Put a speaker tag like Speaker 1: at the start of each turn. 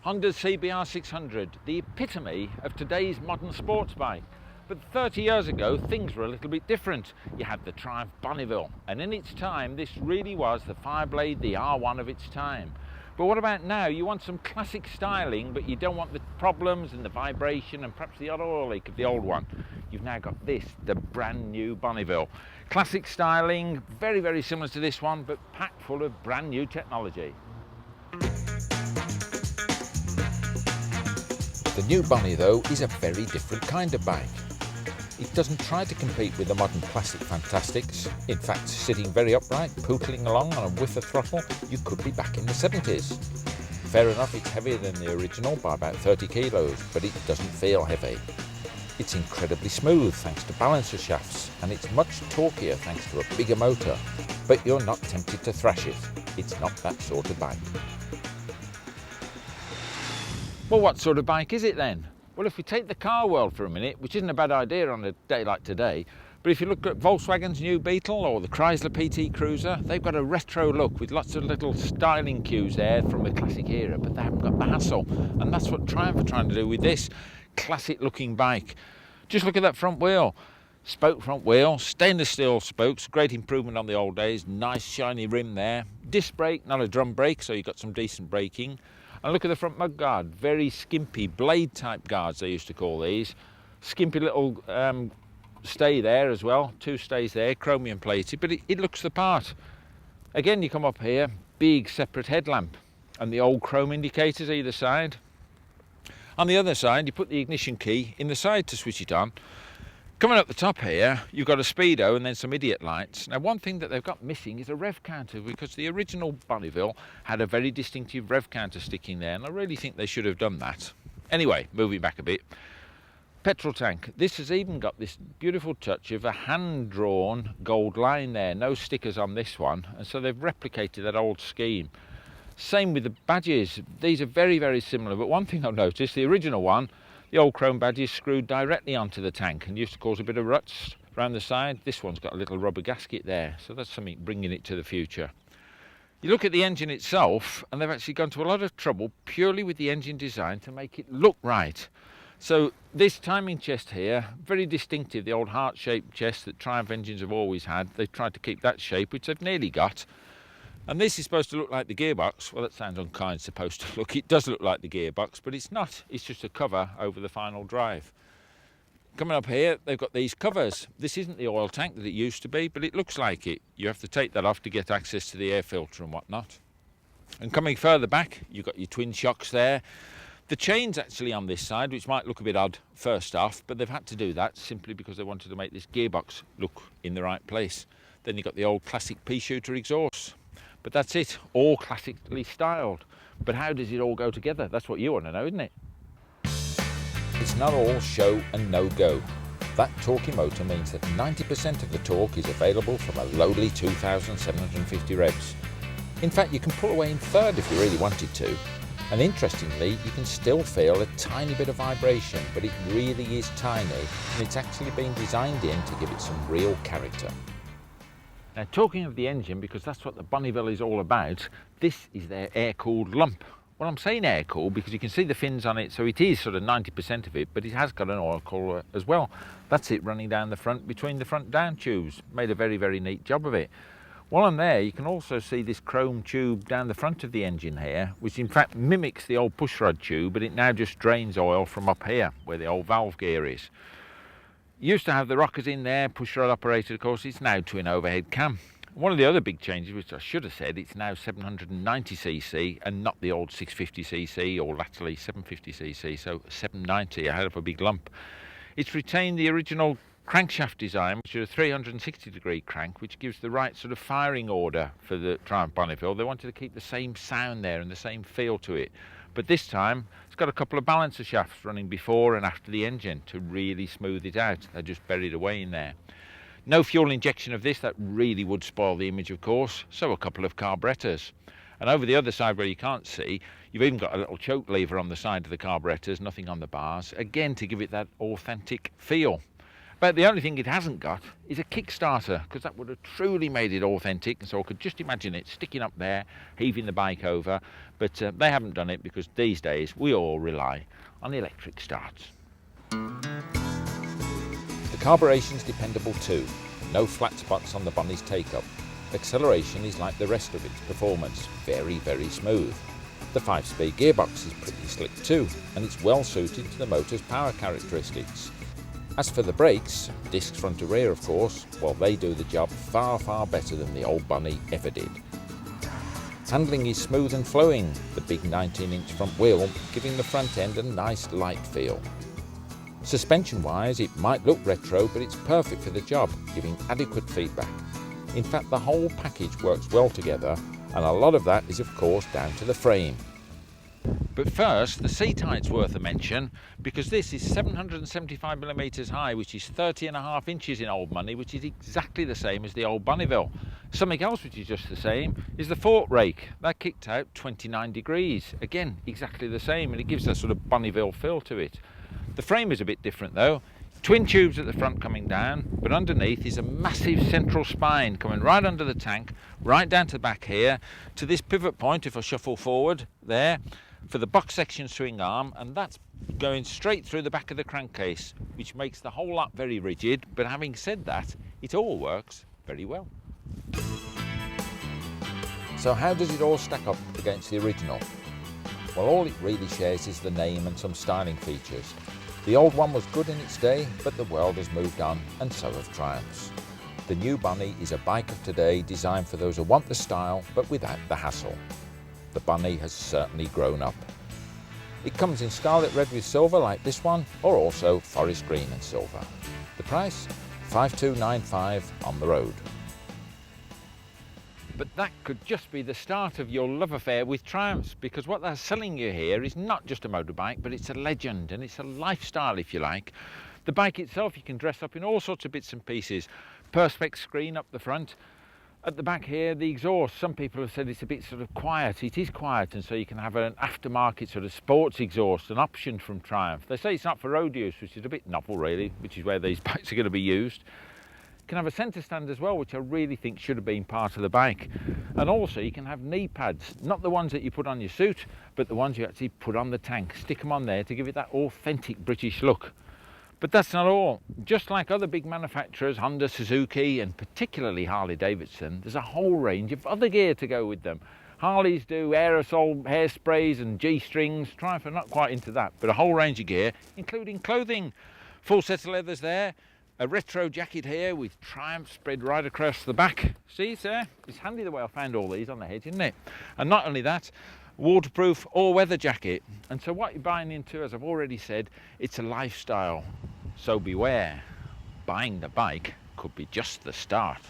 Speaker 1: Honda's CBR 600, the epitome of today's modern sports bike. But 30 years ago, things were a little bit different. You had the Triumph Bonneville, and in its time, this really was the Fireblade, the R1 of its time. But what about now? You want some classic styling, but you don't want the problems and the vibration and perhaps the odd oil leak of the old one. You've now got this, the brand new Bonneville. Classic styling, very, very similar to this one, but packed full of brand new technology.
Speaker 2: The new Bonnie, though, is a very different kind of bike. It doesn't try to compete with the modern classic fantastics. In fact, sitting very upright, pootling along on a whiff of throttle, you could be back in the 70s. Fair enough, it's heavier than the original by about 30 kilos, but it doesn't feel heavy. It's incredibly smooth thanks to balancer shafts, and it's much torquier thanks to a bigger motor. But you're not tempted to thrash it. It's not that sort of bike.
Speaker 1: Well, what sort of bike is it then? Well, if we take the car world for a minute, which isn't a bad idea on a day like today, but if you look at Volkswagen's new Beetle or the Chrysler PT Cruiser, they've got a retro look with lots of little styling cues there from the classic era, but they haven't got the hassle. And that's what Triumph are trying to do with this classic looking bike. Just look at that front wheel. Spoke front wheel, stainless steel spokes, great improvement on the old days, nice shiny rim there. Disc brake, not a drum brake, so you've got some decent braking. And look at the front mud guard, very skimpy blade type guards they used to call these. Skimpy little stay there as well, two stays there, chromium plated, but it looks the part. Again, you come up here, big separate headlamp and the old chrome indicators either side. On the other side, you put the ignition key in the side to switch it on. Coming up the top here, you've got a speedo and then some idiot lights. Now, one thing that they've got missing is a rev counter, because the original Bonneville had a very distinctive rev counter sticking there, and I really think they should have done that. Anyway, moving back a bit. Petrol tank. This has even got this beautiful touch of a hand-drawn gold line there. No stickers on this one, and so they've replicated that old scheme. Same with the badges. These are very, very similar, but one thing I've noticed, the original one, the old chrome badge is screwed directly onto the tank and used to cause a bit of ruts around the side. This one's got a little rubber gasket there, so that's something bringing it to the future. You look at the engine itself, and they've actually gone to a lot of trouble purely with the engine design to make it look right. So this timing chest here, very distinctive, the old heart-shaped chest that Triumph engines have always had. They've tried to keep that shape, which they've nearly got. And this is supposed to look like the gearbox. Well, that sounds unkind, supposed to look. It does look like the gearbox, but it's not. It's just a cover over the final drive. Coming up here, they've got these covers. This isn't the oil tank that it used to be, but it looks like it. You have to take that off to get access to the air filter and whatnot. And coming further back, you've got your twin shocks there. The chain's actually on this side, which might look a bit odd first off, but they've had to do that simply because they wanted to make this gearbox look in the right place. Then you've got the old classic pea-shooter exhaust. But that's it, all classically styled. But how does it all go together? That's what you want to know, isn't it?
Speaker 2: It's not all show and no go. That torquey motor means that 90% of the torque is available from a lowly 2,750 revs. In fact, you can pull away in third if you really wanted to. And interestingly, you can still feel a tiny bit of vibration, but it really is tiny, and it's actually been designed in to give it some real character.
Speaker 1: Now, talking of the engine, because that's what the Bonneville is all about, this is their air-cooled lump. Well, I'm saying air-cooled because you can see the fins on it, so it is sort of 90% of it, but it has got an oil cooler as well. That's it running down the front between the front down tubes. Made a very, very neat job of it. While I'm there, you can also see this chrome tube down the front of the engine here, which in fact mimics the old pushrod tube, but it now just drains oil from up here, where the old valve gear is. Used to have the rockers in there, pushrod operated, of course. It's now twin overhead cam. One of the other big changes, which I should have said, it's now 790cc and not the old 650cc or latterly 750cc, so 790, a hell of a big lump. It's retained the original crankshaft design, which is a 360-degree crank, which gives the right sort of firing order for the Triumph Bonneville. They wanted to keep the same sound there and the same feel to it. But this time, it's got a couple of balancer shafts running before and after the engine to really smooth it out. They're just buried away in there. No fuel injection of this, that really would spoil the image, of course, so a couple of carburettors. And over the other side where you can't see, you've even got a little choke lever on the side of the carburettors, nothing on the bars, again to give it that authentic feel. But the only thing it hasn't got is a Kickstarter, because that would have truly made it authentic. And so I could just imagine it sticking up there, heaving the bike over. But they haven't done it because these days we all rely on the electric starts.
Speaker 2: The carburetion's dependable too. No flat spots on the Bonnie's take-up. Acceleration is like the rest of its performance, very, very smooth. The 5-speed gearbox is pretty slick too, and it's well suited to the motor's power characteristics. As for the brakes, discs front to rear of course, well they do the job far, far better than the old Bonnie ever did. Handling is smooth and flowing, the big 19-inch front wheel giving the front end a nice light feel. Suspension-wise, it might look retro, but it's perfect for the job, giving adequate feedback. In fact, the whole package works well together, and a lot of that is of course down to the frame.
Speaker 1: But first, the seat height's worth a mention, because this is 775mm high, which is 30.5 inches in old money, which is exactly the same as the old Bonneville. Something else which is just the same is the fork rake. That kicked out 29 degrees. Again, exactly the same, and it gives that sort of Bonneville feel to it. The frame is a bit different though. Twin tubes at the front coming down, but underneath is a massive central spine coming right under the tank, right down to the back here, to this pivot point, if I shuffle forward, there, for the box section swing arm, and that's going straight through the back of the crankcase, which makes the whole lot very rigid, but having said that, it all works very well.
Speaker 2: So how does it all stack up against the original? Well, all it really shares is the name and some styling features. The old one was good in its day, but the world has moved on, and so have Triumphs. The new Bonnie is a bike of today designed for those who want the style, but without the hassle. The Bonnie has certainly grown up. It comes in scarlet red with silver like this one, or also forest green and silver. The price? $5,295 on the road.
Speaker 1: But that could just be the start of your love affair with Triumphs, because what they're selling you here is not just a motorbike, but it's a legend, and it's a lifestyle if you like. The bike itself you can dress up in all sorts of bits and pieces. Perspex screen up the front. At the back here, the exhaust, some people have said it's a bit sort of quiet. It is quiet, and so you can have an aftermarket sort of sports exhaust, an option from Triumph. They say it's not for road use, which is a bit novel really, which is where these bikes are going to be used. Can have a centre stand as well, which I really think should have been part of the bike. And also you can have knee pads, not the ones that you put on your suit, but the ones you actually put on the tank. Stick them on there to give it that authentic British look. But that's not all. Just like other big manufacturers, Honda, Suzuki, and particularly Harley-Davidson, there's a whole range of other gear to go with them. Harleys do aerosol hairsprays and G-strings. Triumph are not quite into that, but a whole range of gear, including clothing. Full set of leathers there. A retro jacket here with Triumph spread right across the back. See, it's there. It's handy the way I found all these on the hedge, isn't it? And not only that, waterproof all-weather jacket. And so what you're buying into, as I've already said, it's a lifestyle. So beware, buying the bike could be just the start.